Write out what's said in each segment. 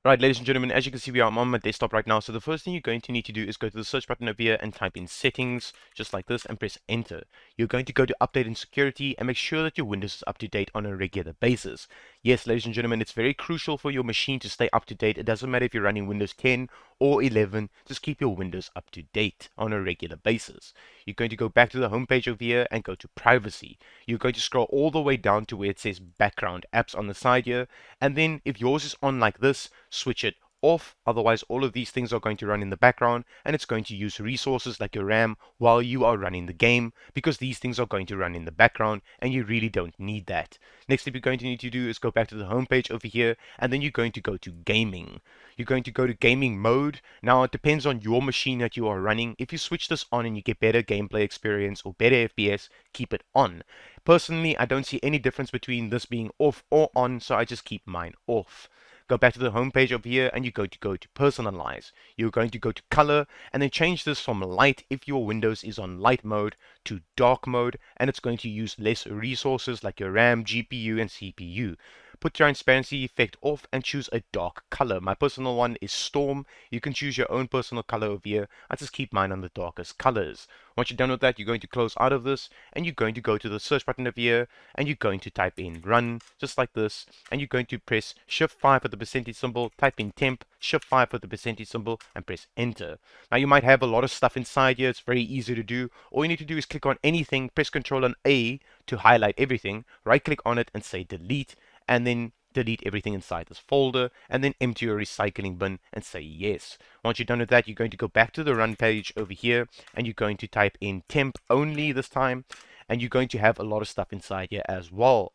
Right, ladies and gentlemen, as you can see, I'm on my desktop right now. So the first thing you're going to need to do is go to the search button over here and type in settings, just like this, and press enter. You're going to go to update and security and make sure that your Windows is up to date on a regular basis. Yes, ladies and gentlemen, it's very crucial for your machine to stay up to date. It doesn't matter if you're running Windows 10 or 11, just keep your Windows up to date on a regular basis. You're going to go back to the home page over here and go to privacy. You're going to scroll all the way down to where it says background apps on the side here, and then if yours is on like this, switch it off. Otherwise, all of these things are going to run in the background and it's going to use resources like your RAM while you are running the game, because these things are going to run in the background and you really don't need that. Next thing you're going to need to do is go back to the home page over here, and then you're going to go to gaming. You're going to go to gaming mode. Now it depends on your machine that you are running. If you switch this on and you get better gameplay experience or better FPS, keep it on. Personally, I don't see any difference between this being off or on, so I just keep mine off. Go back to the home page over here and you're going to go to personalize. You're going to go to color and then change this from light if your Windows is on light mode to dark mode, and it's going to use less resources like your RAM, GPU and CPU. Put transparency effect off and choose a dark color. My personal one is Storm. You can choose your own personal color over here. I just keep mine on the darkest colors. Once you're done with that, you're going to close out of this and you're going to go to the search button over here and you're going to type in run, just like this, and you're going to press shift 5 for the percentage symbol, type in temp, shift 5 for the percentage symbol, and press enter. Now you might have a lot of stuff inside here. It's very easy to do. All you need to do is click on anything, press Ctrl and A to highlight everything, right click on it and say delete, and then delete everything inside this folder, and then empty your recycling bin and say yes. Once you're done with that, you're going to go back to the run page over here and you're going to type in temp only this time, and you're going to have a lot of stuff inside here as well.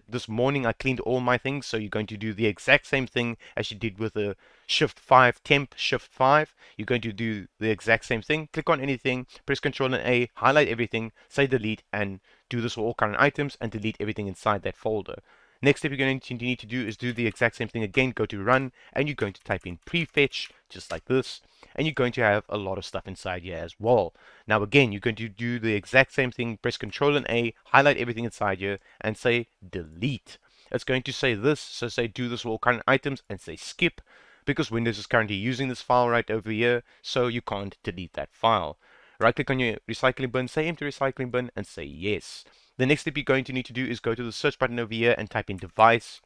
This morning I cleaned all my things, so you're going to do the exact same thing as you did with the shift 5 temp, shift 5. You're going to do the exact same thing. Click on anything, press Ctrl and A, highlight everything, say delete, and do this for all current items and delete everything inside that folder. Next step you're going to need to do is do the exact same thing again. Go to run and you're going to type in prefetch, just like this, and you're going to have a lot of stuff inside here as well. Now again, you're going to do the exact same thing. Press Ctrl and A, highlight everything inside here and say delete. It's going to say this, so say do this for all current items and say skip, because Windows is currently using this file right over here, so you can't delete that file. Right click on your recycling bin, say empty recycling bin and say yes. The next step you're going to need to do is go to the search button over here and type in device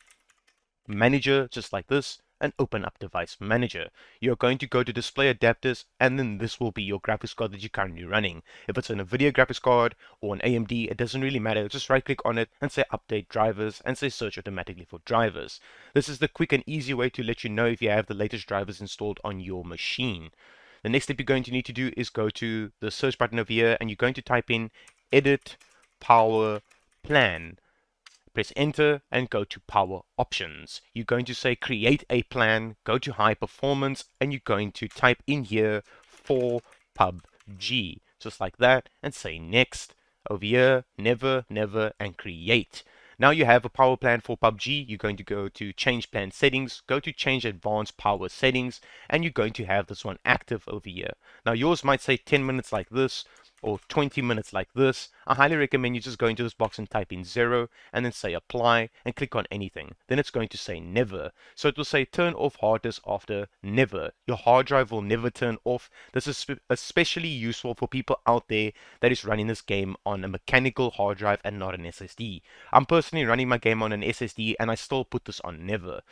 manager, just like this, and open up device manager. You're going to go to display adapters, and then this will be your graphics card that you're currently running. If it's an Nvidia graphics card or an AMD, it doesn't really matter. Just right click on it and say update drivers and say search automatically for drivers. This is the quick and easy way to let you know if you have the latest drivers installed on your machine. The next step you're going to need to do is go to the search button over here and you're going to type in edit power plan. Press enter and go to power options. You're going to say create a plan, go to high performance, and you're going to type in here for PUBG, just like that, and say next. Over here, never, never, and create. Now you have a power plan for PUBG. You're going to go to change plan settings, go to change advanced power settings, and you're going to have this one active over here. Now yours might say 10 minutes like this or 20 minutes like this. I highly recommend you just go into this box and type in 0 and then say apply and click on anything. Then it's going to say never. So it will say turn off hard disk after never. Your hard drive will never turn off. This is especially useful for people out there that is running this game on a mechanical hard drive and not an SSD. I'm personally running my game on an SSD and I still put this on never.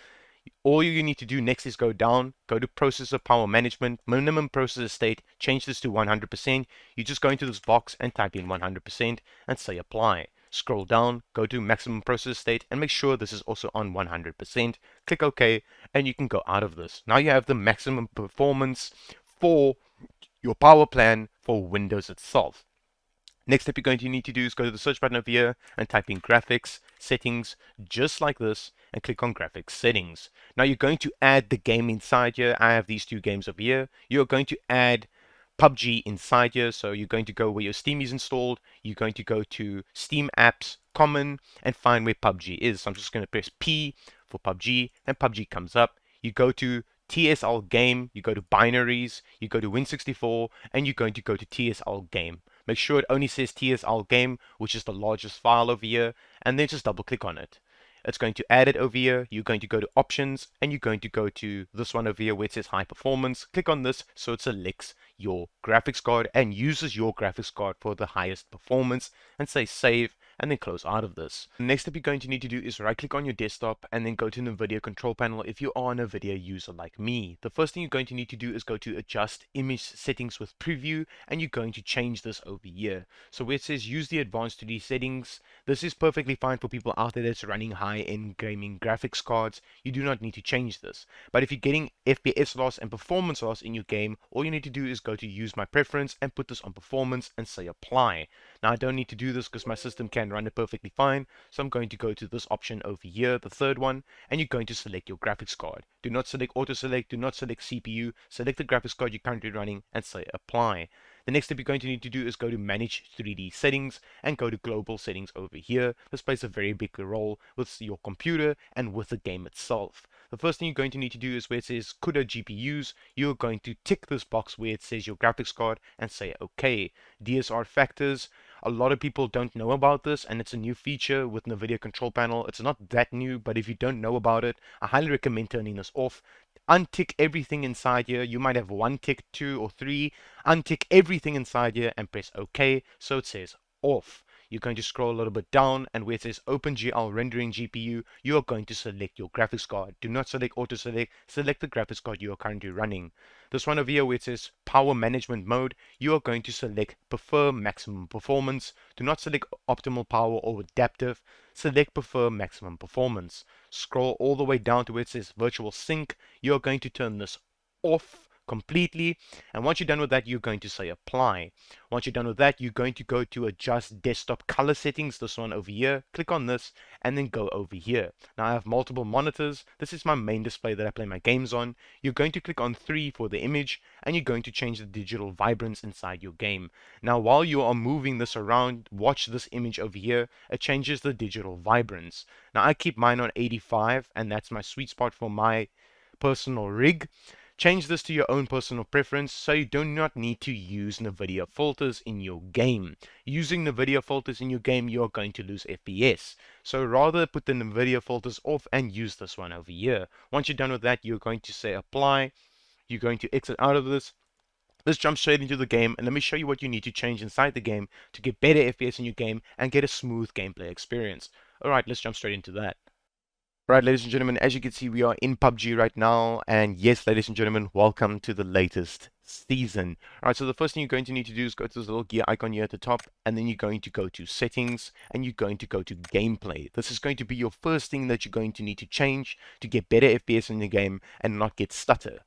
All you need to do next is go down, go to processor power management, minimum processor state, change this to 100%. You just go into this box and type in 100% and say apply. Scroll down, go to maximum processor state and make sure this is also on 100%. Click OK and you can go out of this. Now you have the maximum performance for your power plan for Windows itself. Next step you're going to need to do is go to the search button over here and type in graphics settings, just like this, and click on graphics settings. Now you're going to add the game inside here. I have these two games over here. You're going to add PUBG inside here. So you're going to go where your Steam is installed. You're going to go to Steam apps, common, and find where PUBG is. So I'm just going to press P for PUBG and PUBG comes up. You go to TSL game, you go to binaries, you go to Win64, and you're going to go to TSL game. Make sure it only says TSL game, which is the largest file over here, and then just double click on it. It's going to add it over here. You're going to go to options and you're going to go to this one over here where it says high performance. Click on this so it selects your graphics card and uses your graphics card for the highest performance, and say save and then close out of this. The next step you're going to need to do is right click on your desktop and then go to Nvidia control panel if you are an Nvidia user like me. The first thing you're going to need to do is go to adjust image settings with preview, and you're going to change this over here. So where it says use the advanced 3D settings, this is perfectly fine for people out there that's running high-end gaming graphics cards. You do not need to change this. But if you're getting FPS loss and performance loss in your game, all you need to do is go to use my preference and put this on performance and say apply. Now I don't need to do this because my system can run it perfectly fine, so I'm going to go to this option over here, the third one, and you're going to select your graphics card. Do not select auto select, do not select CPU, select the graphics card you're currently running and say apply. The next step you're going to need to do is go to manage 3D settings and go to global settings over here. This plays a very big role with your computer and with the game itself. The first thing you're going to need to do is where it says CUDA GPUs, you're going to tick this box where it says your graphics card and say OK. Dsr Factors, a lot of people don't know about this, and it's a new feature with Nvidia control panel. It's not that new, but if you don't know about it, I highly recommend turning this off. Untick everything inside here. You might have one tick, two or three. Untick everything inside here and press OK so it says off. You're going to scroll a little bit down, and where it says OpenGL rendering GPU, you are going to select your graphics card. Do not select auto select, select the graphics card you are currently running. This one over here where it says power management mode, you are going to select prefer maximum performance. Do not select optimal power or adaptive, select prefer maximum performance. Scroll all the way down to where it says virtual sync, you are going to turn this off completely, and once you're done with that you're going to say apply. Once you're done with that you're going to go to adjust desktop color settings, this one over here, click on this and then go over here. Now I have multiple monitors, this is my main display that I play my games on. You're going to click on 3 for the image and you're going to change the digital vibrance inside your game. Now while you are moving this around, watch this image over here, it changes the digital vibrance. Now I keep mine on 85 and that's my sweet spot for my personal rig. Change this to your own personal preference so you do not need to use Nvidia filters in your game. Using Nvidia filters in your game, you are going to lose FPS. So rather put the Nvidia filters off and use this one over here. Once you're done with that, you're going to say apply. You're going to exit out of this. Let's jump straight into the game and let me show you what you need to change inside the game to get better FPS in your game and get a smooth gameplay experience. Alright, let's jump straight into that. Right, ladies and gentlemen, as you can see, we are in PUBG right now, and yes, ladies and gentlemen, welcome to the latest season. Alright, so the first thing you're going to need to do is go to this little gear icon here at the top, and then you're going to go to settings, and you're going to go to gameplay. This is going to be your first thing that you're going to need to change to get better FPS in the game and not get stutter.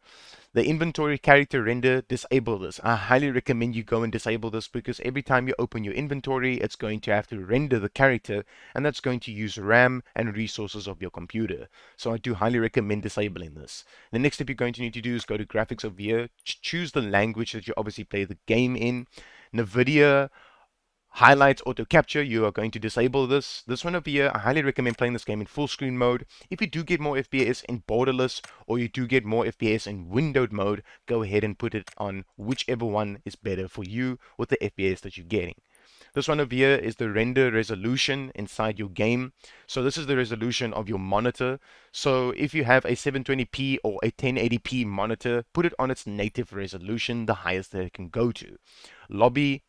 The inventory character render, disable this. I highly recommend you go and disable this because every time you open your inventory, it's going to have to render the character, and that's going to use RAM and resources of your computer. So I do highly recommend disabling this. The next step you're going to need to do is go to graphics over here, choose the language that you obviously play the game in. Nvidia highlights auto capture, you are going to disable this. This one over here, I highly recommend playing this game in full screen mode. If you do get more FPS in borderless or you do get more FPS in windowed mode, go ahead and put it on whichever one is better for you with the FPS that you're getting. This one over here is the render resolution inside your game. So this is the resolution of your monitor. So if you have a 720p or a 1080p monitor, put it on its native resolution, the highest that it can go to. Lobby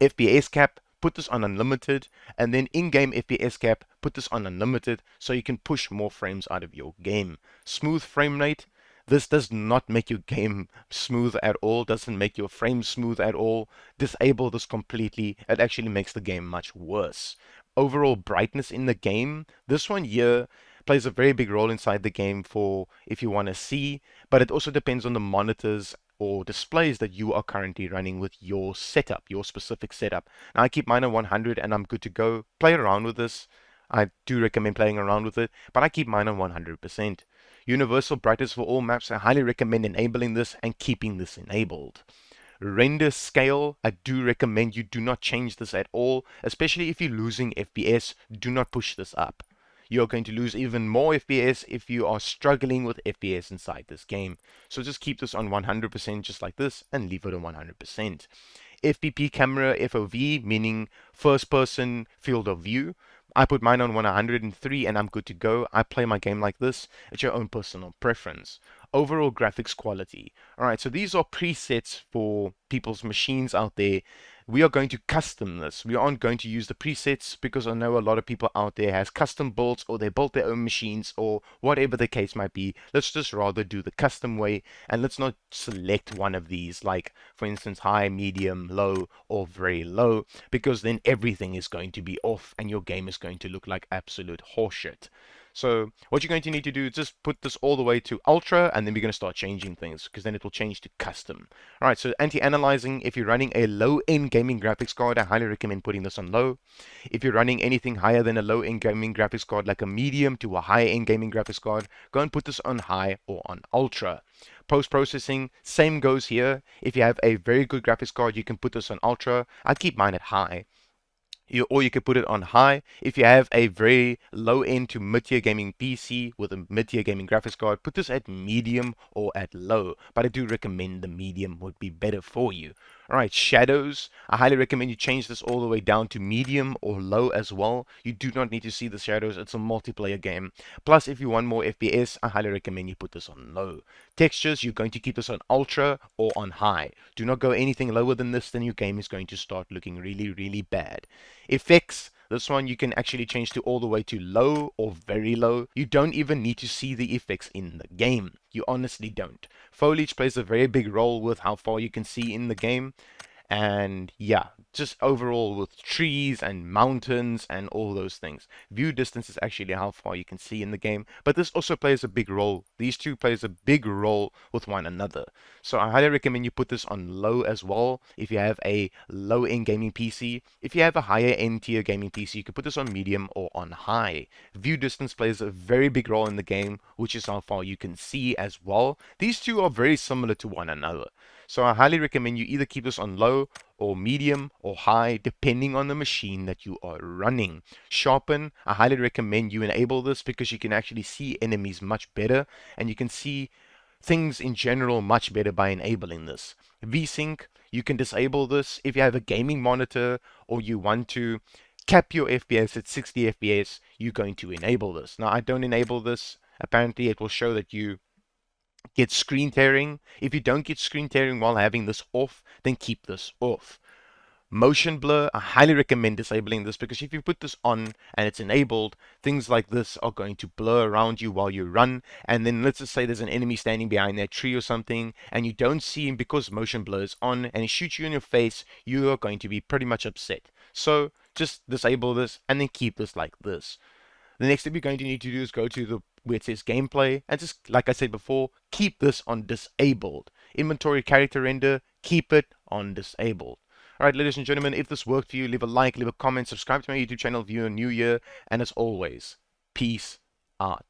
FPS cap, put this on unlimited, and then in-game FPS cap, put this on unlimited so you can push more frames out of your game. Smooth frame rate, this does not make your game smooth at all, doesn't make your frames smooth at all. Disable this completely, it actually makes the game much worse. Overall brightness in the game, this one here plays a very big role inside the game for if you want to see, but it also depends on the monitors or displays that you are currently running with your setup, your specific setup. Now I keep mine on 100 and I'm good to go. Play around with this. I do recommend playing around with it, but I keep mine on 100%. Universal brightness for all maps, I highly recommend enabling this and keeping this enabled. Render scale, I do recommend you do not change this at all, especially if you're losing FPS, do not push this up. You're going to lose even more FPS if you are struggling with FPS inside this game. So just keep this on 100% just like this and leave it on 100%. Fpp Camera Fov, meaning first person field of view. I put mine on 103 and I'm good to go. I play my game like this. It's your own personal preference. Overall graphics quality. Alright, so these are presets for people's machines out there. We are going to custom this. We aren't going to use the presets because I know a lot of people out there has custom builds, or they built their own machines, or whatever the case might be. Let's just rather do the custom way, and let's not select one of these, like for instance high, medium, low, or very low, because then everything is going to be off and your game is going to look like absolute horseshit. So what you're going to need to do is just put this all the way to ultra, and then we're going to start changing things, because then it will change to custom. Alright, so anti-analyzing, if you're running a low-end gaming graphics card, I highly recommend putting this on low. If you're running anything higher than a low-end gaming graphics card, like a medium to a high-end gaming graphics card, go and put this on high or on ultra. Post-processing, same goes here. If you have a very good graphics card, you can put this on ultra. I keep mine at high. Or you could put it on high. If you have a very low-end to mid-tier gaming PC with a mid-tier gaming graphics card, put this at medium or at low. But I do recommend the medium would be better for you. Alright, shadows. I highly recommend you change this all the way down to medium or low as well. You do not need to see the shadows. It's a multiplayer game. Plus, if you want more FPS, I highly recommend you put this on low. Textures, you're going to keep this on ultra or on high. Do not go anything lower than this, then your game is going to start looking really, really bad. Effects, this one you can actually change to all the way to low or very low. You don't even need to see the effects in the game. You honestly don't. Foliage plays a very big role with how far you can see in the game. And yeah, just overall with trees and mountains and all those things. View distance is actually how far you can see in the game, but this also plays a big role. These two plays a big role with one another. So I highly recommend you put this on low as well if you have a low-end gaming PC. If you have a higher-end tier gaming PC, you can put this on medium or on high. View distance plays a very big role in the game, which is how far you can see as well. These two are very similar to one another. So I highly recommend you either keep this on low or medium or high, depending on the machine that you are running. Sharpen, I highly recommend you enable this because you can actually see enemies much better, and you can see things in general much better by enabling this. Vsync, you can disable this if you have a gaming monitor or you want to cap your FPS at 60 FPS, you're going to enable this. Now I don't enable this. Apparently it will show that you get screen tearing. If you don't get screen tearing while having this off, then keep this off. Motion blur, I highly recommend disabling this because if you put this on and it's enabled, things like this are going to blur around you while you run. And then let's just say there's an enemy standing behind that tree or something and you don't see him because motion blur is on and he shoots you in your face, you are going to be pretty much upset. So just disable this and then keep this like this. The next thing you're going to need to do is go to the where it says gameplay, and just like I said before, keep this on disabled. Inventory character render, keep it on disabled. Alright, ladies and gentlemen, if this worked for you, leave a like, leave a comment, subscribe to my YouTube channel if you're new here, and as always, peace out.